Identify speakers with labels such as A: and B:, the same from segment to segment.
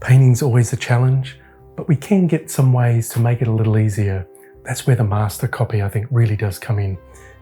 A: Painting's always a challenge, but we can get some ways to make it a little easier. That's where the master copy, I think, really does come in.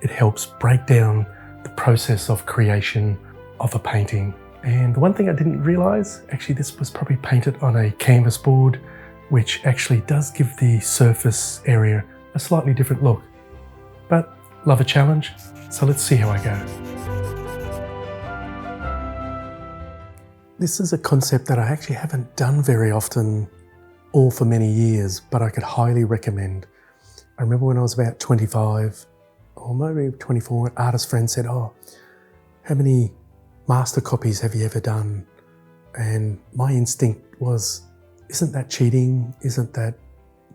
A: It helps break down the process of creation of a painting. And the one thing I didn't realise, actually this was probably painted on a canvas board, which actually does give the surface area a slightly different look. But love a challenge, so let's see how I go. This is a concept that I actually haven't done very often or for many years, but I could highly recommend. I remember when I was about 25 or maybe 24, an artist friend said, "Oh, how many master copies have you ever done?" And my instinct was, isn't that cheating? Isn't that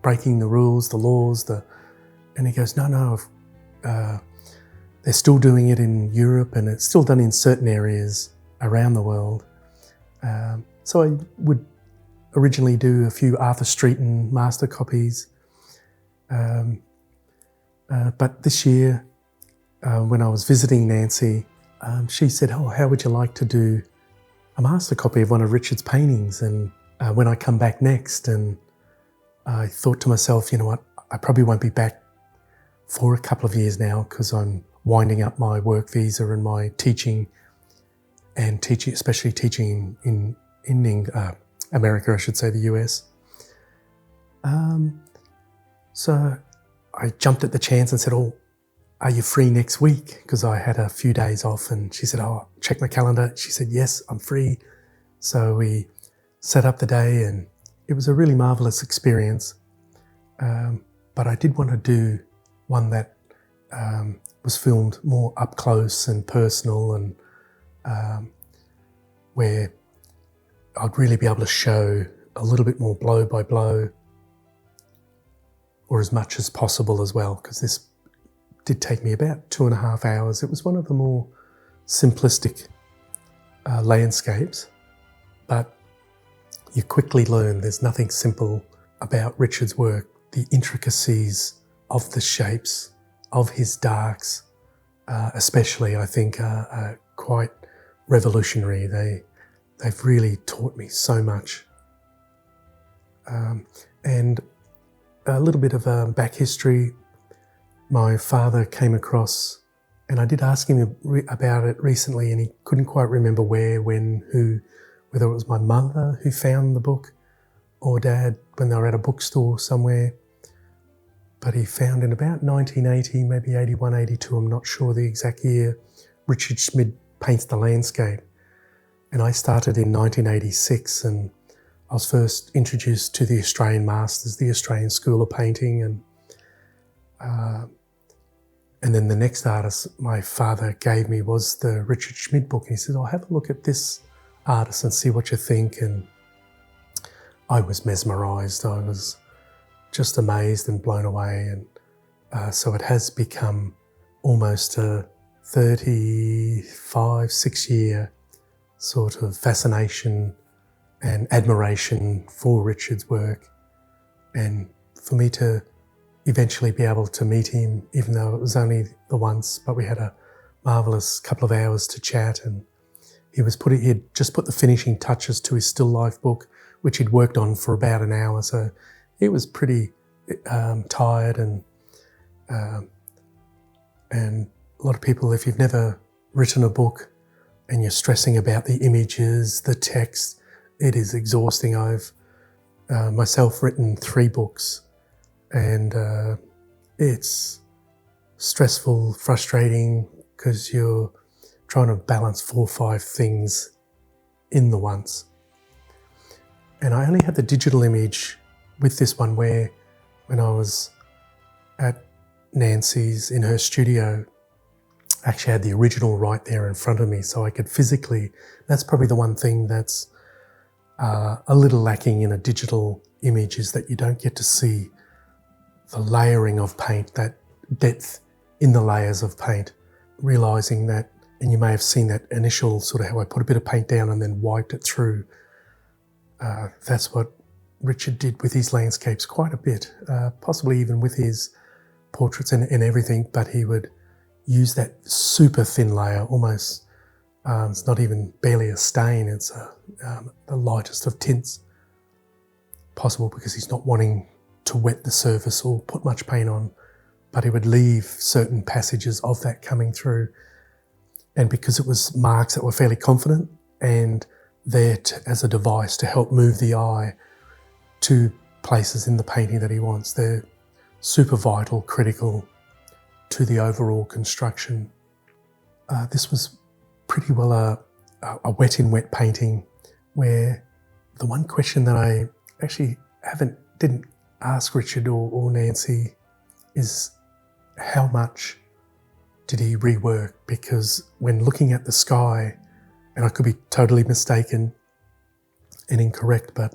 A: breaking the rules, the laws? And he goes, no, they're still doing it in Europe and it's still done in certain areas around the world. So I would originally do a few Arthur Streeton master copies. But this year, when I was visiting Nancy, she said, "Oh, how would you like to do a master copy of one of Richard's paintings?" And when I come back next, and I thought to myself, you know what, I probably won't be back for a couple of years now because I'm winding up my work visa and my teaching, especially teaching in America, I should say, the US. So I jumped at the chance and said, "Oh, are you free next week?" Because I had a few days off, and she said, "Oh, check my calendar." She said, "Yes, I'm free." So we set up the day, and it was a really marvelous experience. But I did want to do one that was filmed more up close and personal, and where I'd really be able to show a little bit more blow by blow, or as much as possible as well, because this did take me about 2.5 hours. It was one of the more simplistic landscapes, but you quickly learn there's nothing simple about Richard's work. The intricacies of the shapes, of his darks, especially, I think, are quite revolutionary. They've really taught me so much. And a little bit of back history. My father came across, and I did ask him about it recently, and he couldn't quite remember where, when, who, whether it was my mother who found the book or Dad when they were at a bookstore somewhere. But he found in about 1980, maybe 81, 82, I'm not sure the exact year, Richard Schmid paints the landscape. And I started in 1986, and I was first introduced to the Australian Masters, the Australian School of Painting, and then the next artist my father gave me was the Richard Schmid book. And he said, "Oh, have a look at this artist and see what you think." And I was mesmerised. I was just amazed and blown away. And so it has become almost a 35, 6-year sort of fascination and admiration for Richard's work. And for me to eventually be able to meet him, even though it was only the once, but we had a marvellous couple of hours to chat, and he'd just put the finishing touches to his still life book, which he'd worked on for about an hour. So he was pretty tired, and a lot of people, if you've never written a book and you're stressing about the images, the text, it is exhausting. I've myself written 3 books, and it's stressful, frustrating, because you're trying to balance 4 or 5 things in the once. And I only had the digital image with this one, where when I was at Nancy's in her studio, I actually had the original right there in front of me, so I could physically, that's probably the one thing that's a little lacking in a digital image, is that you don't get to see the layering of paint, that depth in the layers of paint, realising that, and you may have seen that initial sort of how I put a bit of paint down and then wiped it through. That's what Richard did with his landscapes quite a bit, possibly even with his portraits and everything, but he would use that super thin layer, almost, it's not even barely a stain, it's the lightest of tints possible because he's not wanting to wet the surface or put much paint on, but he would leave certain passages of that coming through. And because it was marks that were fairly confident and there as a device to help move the eye to places in the painting that he wants, they're super vital, critical to the overall construction. This was pretty well a wet-in-wet painting, where the one question that I actually didn't ask Richard or Nancy is how much did he rework? Because when looking at the sky, and I could be totally mistaken and incorrect, but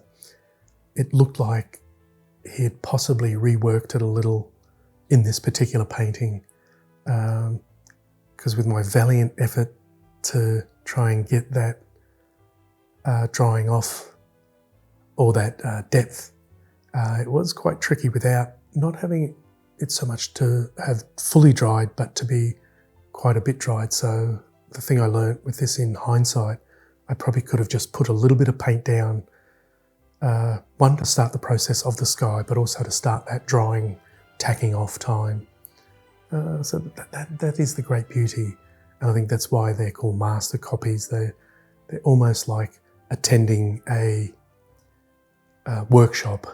A: it looked like he had possibly reworked it a little in this particular painting. Because with my valiant effort to try and get that drawing off, or that depth, it was quite tricky without not having it so much to have fully dried, but to be quite a bit dried. So the thing I learned with this in hindsight, I probably could have just put a little bit of paint down, one, to start the process of the sky, but also to start that drying, tacking off time. So that is the great beauty. And I think that's why they're called master copies. They're almost like attending a workshop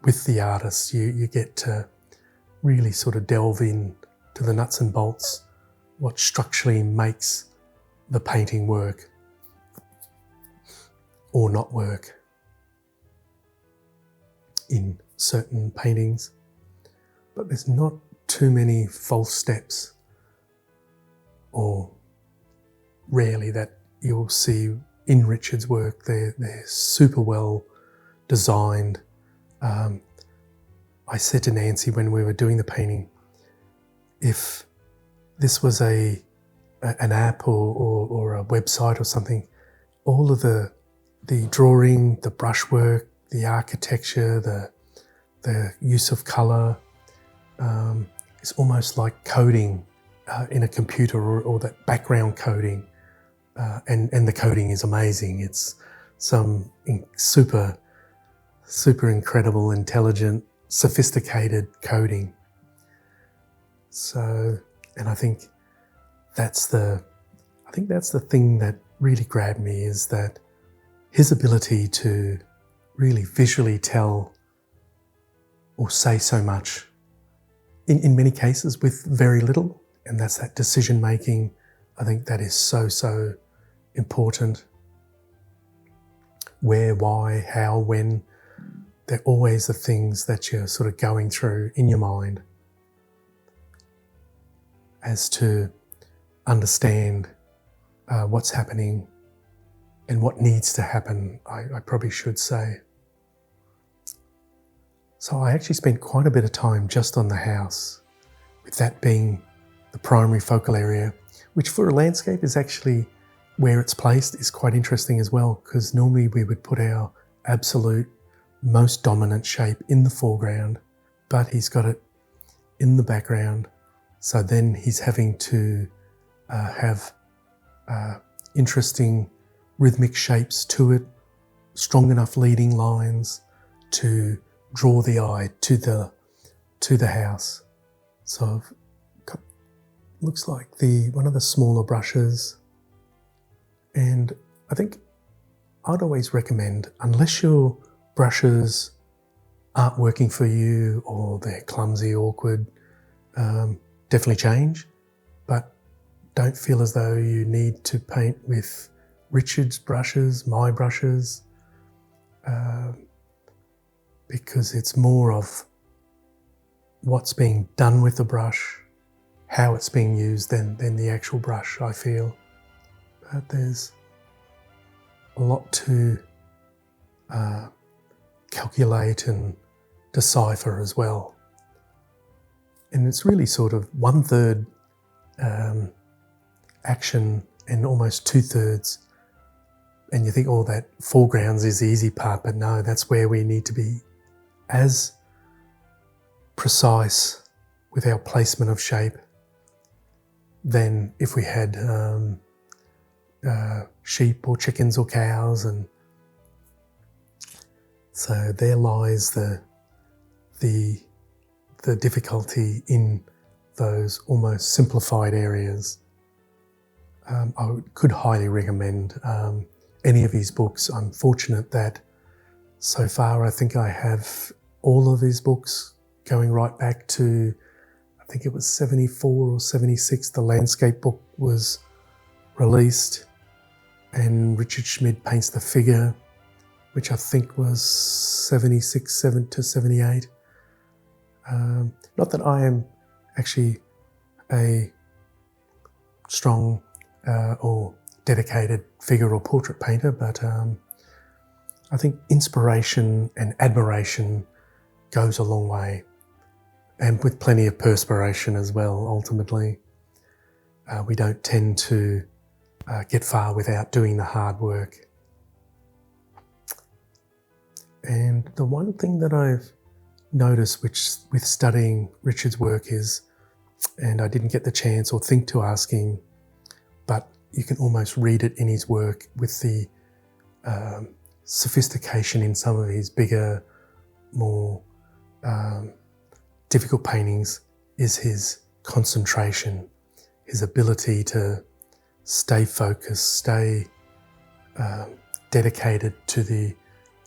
A: with the artist. You get to really sort of delve in to the nuts and bolts, what structurally makes the painting work or not work in certain paintings. But there's not too many false steps, or rarely, that you'll see in Richard's work. They're super well designed. I said to Nancy when we were doing the painting, if this was an app or a website or something, all of the drawing, the brushwork, the architecture, the use of colour, is almost like coding in a computer, or that background coding, and the coding is amazing. It's some super incredible, intelligent, sophisticated coding. So, and I think that's the thing that really grabbed me, is that his ability to really visually tell or say so much in many cases with very little, and that's that decision making. I think that is so important. Where, why, how, when, they're always the things that you're sort of going through in your mind as to understand what's happening and what needs to happen, I probably should say. So I actually spent quite a bit of time just on the house, with that being the primary focal area, which for a landscape is actually where it's placed is quite interesting as well, because normally we would put our absolute most dominant shape in the foreground, but he's got it in the background. So then he's having to have interesting rhythmic shapes to it, strong enough leading lines to draw the eye to the house. So looks like one of the smaller brushes, and I think I'd always recommend, unless your brushes aren't working for you or they're clumsy, awkward, definitely change, but don't feel as though you need to paint with Richard's brushes, my brushes, because it's more of what's being done with the brush, how it's being used than the actual brush, I feel. But there's a lot to calculate and decipher as well. And it's really sort of 1/3 action and almost 2/3. And you think, oh, that foregrounds is the easy part, but no, that's where we need to be as precise with our placement of shape than if we had sheep or chickens or cows. And So there lies the difficulty in those almost simplified areas. I could highly recommend any of his books. I'm fortunate that so far I think I have all of his books going right back to, I think it was 74 or 76, the landscape book was released, and Richard Schmid Paints the Figure, which I think was 76 to 78. Not that I am actually a strong or dedicated figure or portrait painter, but I think inspiration and admiration goes a long way, and with plenty of perspiration as well, ultimately. We don't tend to get far without doing the hard work. And the one thing that I've noticed with studying Richard's work is, and I didn't get the chance or think to ask him, but you can almost read it in his work with the sophistication in some of his bigger, more difficult paintings, is his concentration, his ability to stay focused, stay dedicated to the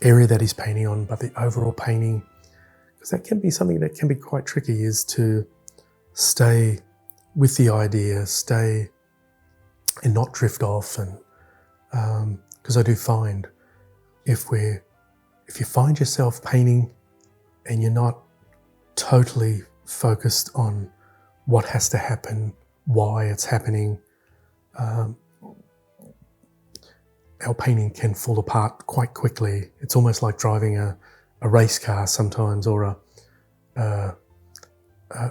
A: area that he's painting on, but the overall painting, because that can be something that can be quite tricky, is to stay with the idea, stay and not drift off. And because I do find if you find yourself painting and you're not totally focused on what has to happen, why it's happening, our painting can fall apart quite quickly. It's almost like driving a race car sometimes, or a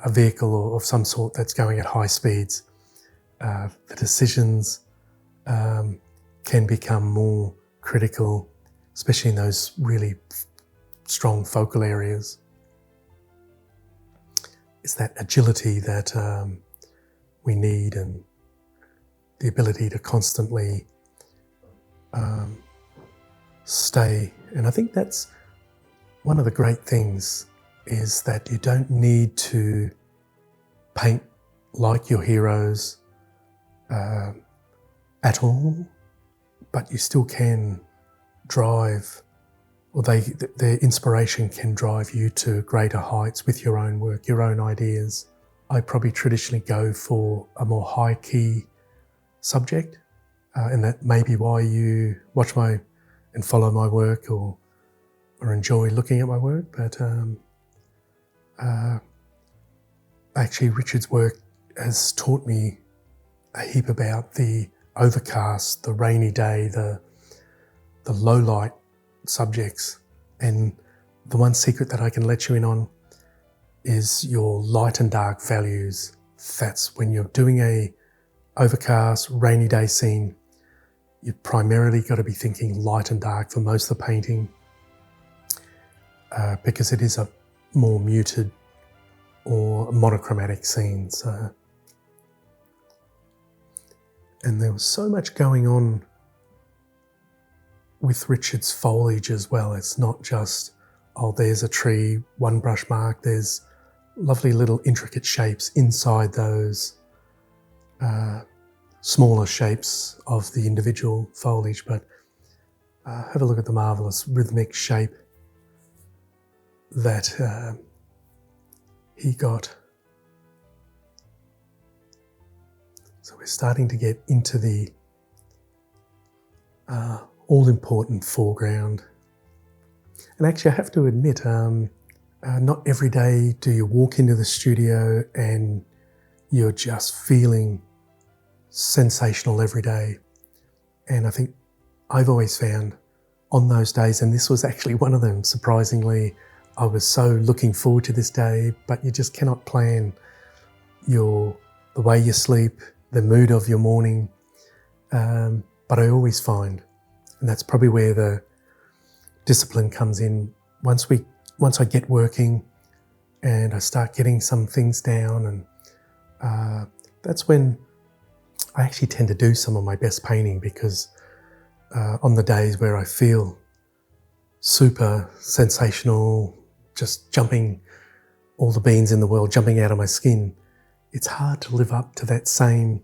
A: vehicle of some sort that's going at high speeds. The decisions can become more critical, especially in those really strong focal areas. It's that agility that we need, and the ability to constantly stay. And I think that's one of the great things, is that you don't need to paint like your heroes at all, but you still can drive, or their inspiration can drive you to greater heights with your own work, your own ideas. I probably traditionally go for a more high-key subject, and that may be why you watch and follow my work, or enjoy looking at my work. But actually Richard's work has taught me a heap about the overcast, the rainy day, the low light subjects. And the one secret that I can let you in on is your light and dark values. That's when you're doing a overcast, rainy day scene, you've primarily got to be thinking light and dark for most of the painting, because it is a more muted or monochromatic scene. So, and there was so much going on with Richard's foliage as well. It's not just, oh, there's a tree, one brush mark. There's lovely little intricate shapes inside those smaller shapes of the individual foliage. But have a look at the marvellous rhythmic shape that he got. So we're starting to get into the all-important foreground. And actually I have to admit, not every day do you walk into the studio and you're just feeling sensational every day. And I think I've always found on those days, and this was actually one of them, surprisingly, I was so looking forward to this day, but you just cannot plan the way you sleep, the mood of your morning. But I always find, and that's probably where the discipline comes in, once I get working and I start getting some things down, and that's when I actually tend to do some of my best painting, because on the days where I feel super sensational, just jumping, all the beans in the world jumping out of my skin. It's hard to live up to that same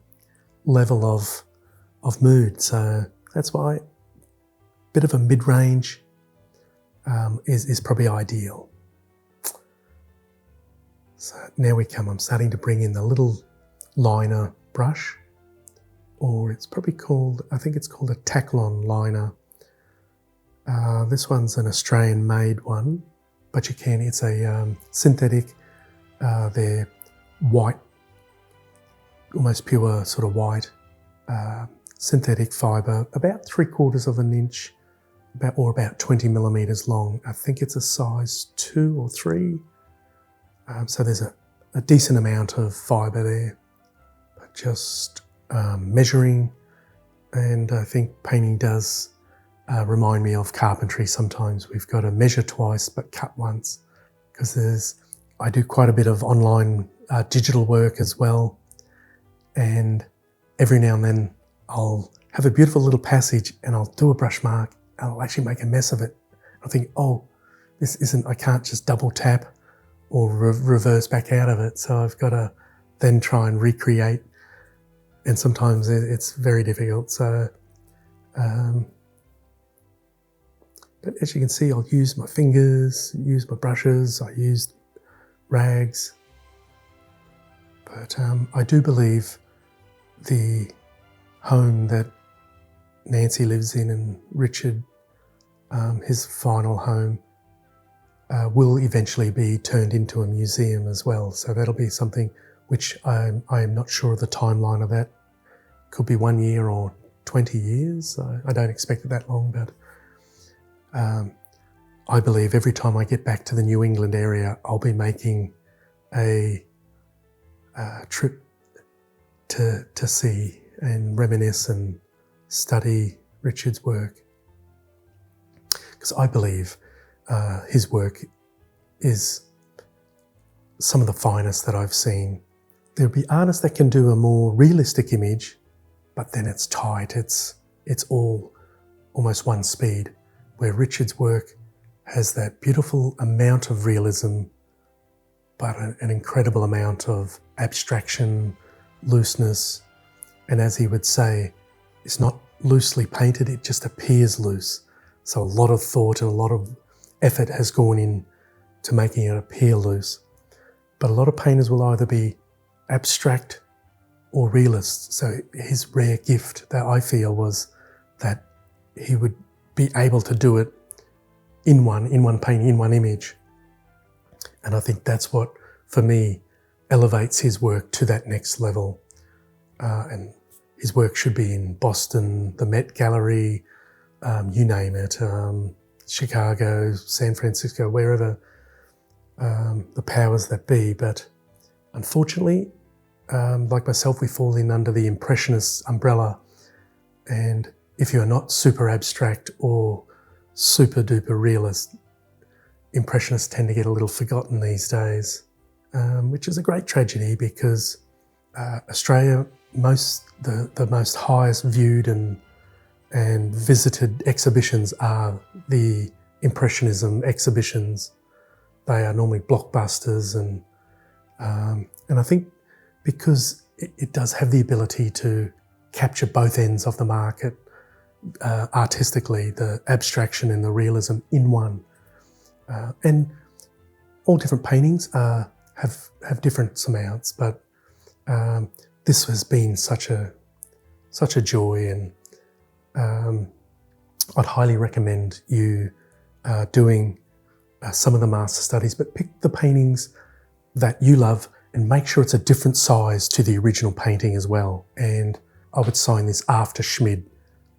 A: level of mood. So that's why a bit of a mid-range is probably ideal. So now I'm starting to bring in the little liner brush, or it's probably called, I think it's called a Taklon liner. This one's an Australian made one, but it's a synthetic, they're white, almost pure sort of white, synthetic fibre, about 3/4 of an inch, about 20 millimetres long. I think it's a size 2 or 3. So there's a decent amount of fibre there, but just measuring, and I think painting does remind me of carpentry sometimes. We've got to measure twice but cut once, because I do quite a bit of online digital work as well, and every now and then I'll have a beautiful little passage and I'll do a brush mark and I'll actually make a mess of it. I think, oh, I can't just double tap or reverse back out of it. So I've got to then try and recreate, and sometimes it's very difficult. So, but as you can see, I'll use my fingers, use my brushes, I used rags. But I do believe the home that Nancy lives in and Richard, his final home, will eventually be turned into a museum as well. So that'll be something which I am not sure of the timeline of that. Could be 1 year or 20 years. I don't expect it that long, but I believe every time I get back to the New England area, I'll be making a trip to see and reminisce and study Richard's work. Because I believe his work is some of the finest that I've seen. There'll be artists that can do a more realistic image, but then it's tight, it's all almost one speed, where Richard's work has that beautiful amount of realism, but an incredible amount of abstraction, looseness, and as he would say, it's not loosely painted, it just appears loose. So a lot of thought and a lot of effort has gone in to making it appear loose. But a lot of painters will either be abstract or realist. So his rare gift that I feel was that he would be able to do it in one painting, in one image. And I think that's what, for me, elevates his work to that next level. And his work should be in Boston, the Met Gallery, you name it, Chicago, San Francisco, wherever the powers that be. But unfortunately, like myself, we fall in under the Impressionist umbrella. And if you're not super abstract or super duper realist, Impressionists tend to get a little forgotten these days, which is a great tragedy, because Australia, the most highest viewed and visited exhibitions are the Impressionism exhibitions. They are normally blockbusters, and I think because it does have the ability to capture both ends of the market artistically, the abstraction and the realism in one. And all different paintings have different amounts, but this has been such a joy, and I'd highly recommend you doing some of the master studies, but pick the paintings that you love and make sure it's a different size to the original painting as well. And I would sign this after Schmid,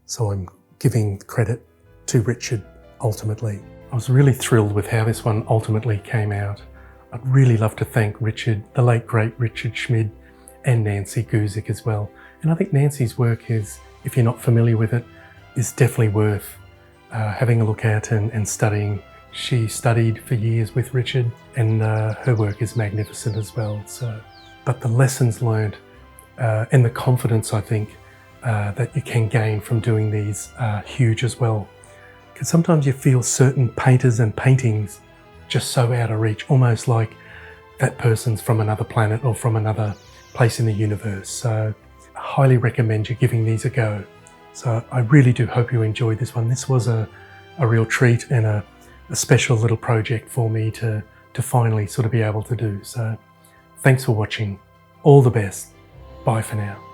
A: so I'm giving credit to Richard ultimately. I was really thrilled with how this one ultimately came out. I'd really love to thank Richard, the late great Richard Schmid, and Nancy Guzik as well. And I think Nancy's work is, if you're not familiar with it, is definitely worth having a look at and studying. She studied for years with Richard, and her work is magnificent as well. But the lessons learned and the confidence, I think, that you can gain from doing these are huge as well. And sometimes you feel certain painters and paintings just so out of reach, almost like that person's from another planet or from another place in the universe. So I highly recommend you giving these a go. So I really do hope you enjoyed this one. This was a real treat and a special little project for me to finally sort of be able to do. So thanks for watching. All the best. Bye for now.